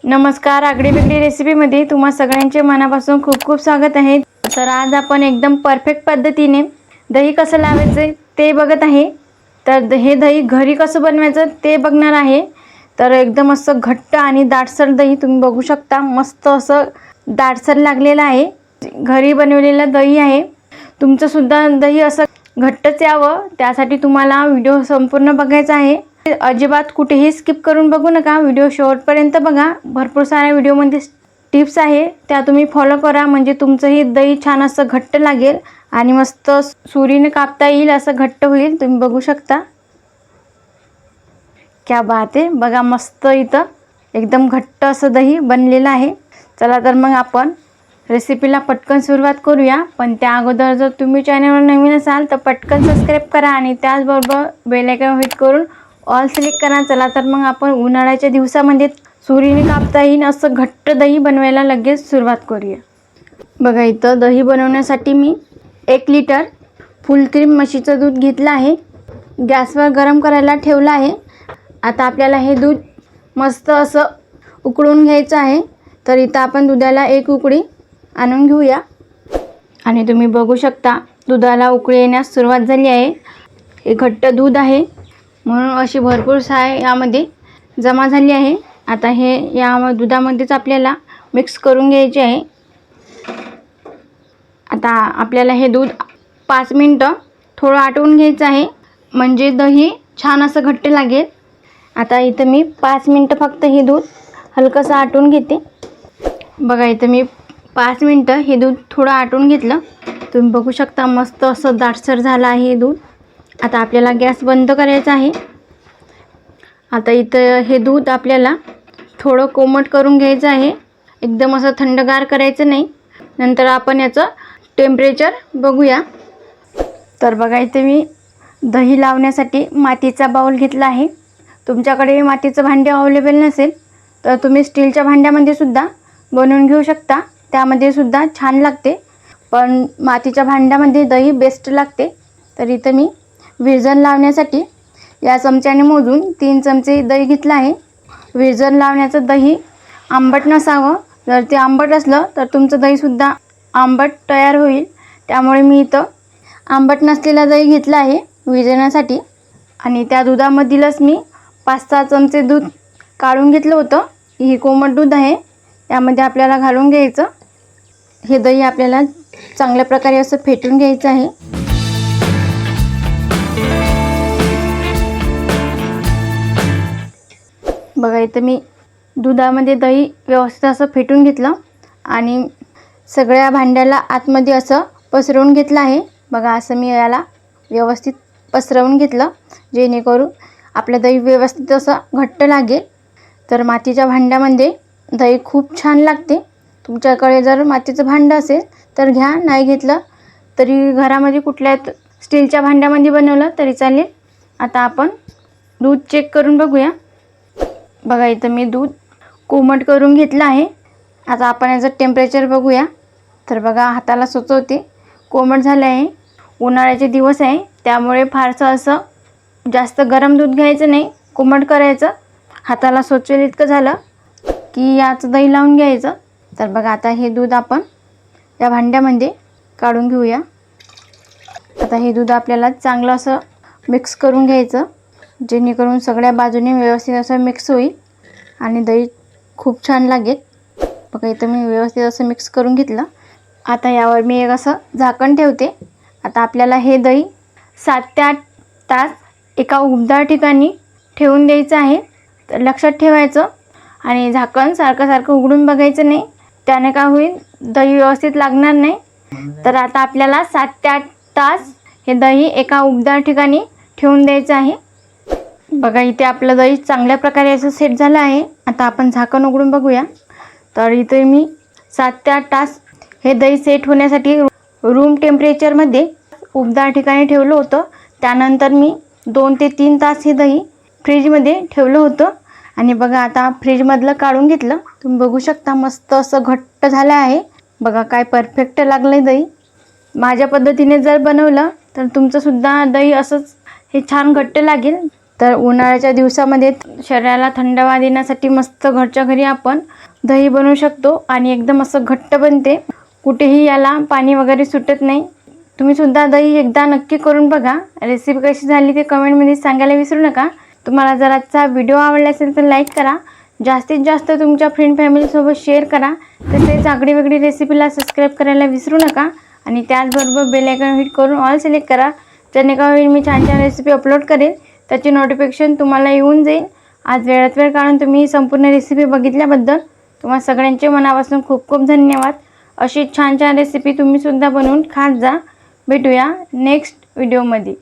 नमस्कार, आगळी वेगळी रेसिपीमध्ये तुम्हा सगळ्यांचे मनापासून खूप खूप स्वागत आहे। तर आज आपण एकदम परफेक्ट पद्धतीने दही कसं लावायचं ते बघत आहे। तर हे दही घरी कसं बनवायचं ते बघणार आहे। तर एकदम असं घट्ट आणि दाटसर दही तुम्ही बघू शकता, मस्त असं दाटसर लागलेलं आहे। घरी बनवलेलं दही आहे। तुमचं सुद्धा दही असं घट्टच यावं त्यासाठी तुम्हाला व्हिडिओ संपूर्ण बघायचा आहे। अजिबात कुठेही स्किप करून बघू नका, व्हिडिओ शेवटपर्यंत बघा। भरपूर साऱ्या व्हिडिओमध्ये टिप्स आहे त्या तुम्ही फॉलो करा, म्हणजे तुमचं ही दही छान असं घट्ट लागेल आणि मस्त सुरीने कापता येईल असं घट्ट होईल। तुम्ही बघू शकता, क्या बात आहे। बघा मस्त इथं एकदम घट्ट असं दही बनलेलं आहे। चला तर मग आपण रेसिपीला पटकन सुरुवात करूया। पण त्या अगोदर जर तुम्ही चॅनलवर नवीन असाल तर पटकन सबस्क्राईब करा आणि त्याचबरोबर बेल आयकॉन हिट करून ऑल सिलेक्ट करा। चला तर मग आपण उन्हाळ्याच्या दिवसामध्ये सुरीने कापता येईल असं घट्ट दही बनवायला लगेच सुरुवात करूया। बघा इथं दही बनवण्यासाठी मी 1 लिटर फुल क्रीम म्हशीचं दूध घेतलं आहे, गॅसवर गरम करायला ठेवलं आहे। आता आपल्याला हे दूध मस्त असं उकळून घ्यायचं आहे। तर इथं आपण दुधाला 1 उकळी आणून घेऊया आणि तुम्ही बघू शकता दुधाला उकळी येण्यास सुरुवात झाली आहे। हे घट्ट दूध आहे म्हणून अशी भरपूर साय यामध्ये जमा झाली आहे। आता हे या दुधामध्येच आपल्याला मिक्स करून घ्यायचे आहे। आता आपल्याला हे दूध 5 मिनिटं थोडं आटवून घ्यायचं आहे, म्हणजे दही छान असं घट्ट लागेल। आता इथं मी 5 मिनिटं फक्त हे दूध हलकंसं आटवून घेते। बघा इथं मी 5 मिनिटं हे दूध थोडं आटवून घेतलं। तुम्ही बघू शकता मस्त असं दाटसर झालं आहे हे दूध। आता आपल्याला गॅस बंद करायचा आहे। आता इथं हे दूध आपल्याला थोडं कोमट करून घ्यायचं आहे, एकदम असं थंडगार करायचं नाही। नंतर आपण याचं टेम्परेचर बघूया। तर बघा इथे मी दही लावण्यासाठी मातीचा बाउल घेतला आहे। तुमच्याकडे मातीचं भांडे अवेलेबल नसेल तर तुम्ही स्टीलच्या भांड्यामध्ये सुद्धा बनवून घेऊ शकता, त्यामध्ये सुद्धा छान लागते। पण मातीच्या भांड्यामध्ये दही बेस्ट लागते। तर इथं मी विरजण लावण्यासाठी या चमच्याने मोजून 3 चमचे दही घेतलं आहे। विरजण लावण्याचं दही आंबट नसावं, जर ते आंबट असलं तर तुमचं दहीसुद्धा आंबट तयार होईल। त्यामुळे मी इथं आंबट नसलेलं दही घेतलं आहे विरजणासाठी। आणि त्या दुधामधीलच मी 5-6 चमचे दूध काढून घेतलं होतं। हे कोमट दूध आहे, यामध्ये आपल्याला घालून घ्यायचं। हे दही आपल्याला चांगल्या प्रकारे असं फेटून घ्यायचं आहे। बघा इथं मी दुधामध्ये दही व्यवस्थित असं फेटून घेतलं आणि सगळ्या भांड्याला आतमध्ये असं पसरवून घेतलं आहे। बघा असं मी याला व्यवस्थित पसरवून घेतलं, जेणेकरून आपलं दही व्यवस्थित असं घट्ट लागेल। तर मातीच्या भांड्यामध्ये दही खूप छान लागते। तुमच्याकडे जर मातीचं भांडं असेल तर घ्या, नाही घेतलं तरी घरामध्ये कुठल्या स्टीलच्या भांड्यामध्ये बनवलं तरी चालेल। आता आपण दूध चेक करून बघूया। बघा इथं मी दूध कोमट करून घेतलं आहे। आता आपण याचं टेम्परेचर बघूया। तर बघा हाताला सुचवते, कोमट झालं आहे। उन्हाळ्याचे दिवस आहे त्यामुळे फारसं असं जास्त गरम दूध घ्यायचं नाही, कोमट करायचं। हाताला सोचेल इतकं झालं की याचं दही लावून घ्यायचं। तर बघा आता हे दूध आपण या भांड्यामध्ये काढून घेऊया। आता हे दूध आपल्याला चांगलं असं मिक्स करून घ्यायचं, जेणेकरून सगळ्या बाजूने व्यवस्थित असं मिक्स होईल आणि दही खूप छान लागेल। बघा इथं मी व्यवस्थित असं मिक्स करून घेतलं। आता यावर मी एक असं झाकण ठेवते। आता आपल्याला हे दही 7 ते 8 तास एका उबदार ठिकाणी ठेवून द्यायचं आहे। तर लक्षात ठेवायचं आणि झाकण सारखं उघडून बघायचं नाही, त्याने काय होईल दही व्यवस्थित लागणार नाही। तर आता आपल्याला 7 ते 8 तास हे दही एका उबदार ठिकाणी ठेवून द्यायचं आहे। बघा इथे आपलं दही चांगल्या प्रकारे असं सेट झालं आहे। आता आपण झाकण उघडून बघूया। तर इथे मी 7 ते 8 तास हे दही सेट होण्यासाठी रूम टेम्परेचरमध्ये उबदार ठिकाणी ठेवलं होतं। त्यानंतर मी 2 ते 3 तास हे दही फ्रीजमध्ये ठेवलं होतं आणि बघा आता फ्रीजमधलं काढून घेतलं। तुम्ही बघू शकता मस्त असं घट्ट झालं आहे। बघा काय परफेक्ट लागलं आहे दही। माझ्या पद्धतीने जर बनवलं तर तुमचंसुद्धा दही असंच हे छान घट्ट लागेल। तर उन्हाळ्याच्या दिवसामध्ये शरीराला थंडावा देण्यासाठी मस्त घरच्या घरी आपण दही बनवू शकतो आणि एकदम असं घट्ट बनते, कुठेही याला पाणी वगैरे सुटत नाही. तुम्ही सुद्धा दही एकदा नक्की करून बघा. रेसिपी कशी झाली ते कमेंटमध्ये सांगायला विसरू नका. तुम्हाला जर आजचा व्हिडिओ आवडला असेल तर लाईक करा, जास्तीत जास्त तुमच्या फ्रेंड फॅमिलीसोबत शेअर करा. तसेच आगळी वेगळी रेसिपीला सबस्क्राईब करायला विसरू नका आणि त्याचबरोबर बेल आयकॉन हिट करून ऑल सिलेक्ट करा, जेणेकरून मी छान छान रेसिपी अपलोड करेल त्याची नोटिफिकेशन तुम्हाला येऊन जाईल. आज वेळात वेळ काढून तुम्ही संपूर्ण रेसिपी बघितल्याबद्दल तुम्हा सगळ्यांचे मनापासून खूप खूप धन्यवाद. अशी छान छान रेसिपी तुम्ही सुद्धा बनवून खात जा. भेटूया नेक्स्ट व्हिडिओमध्ये.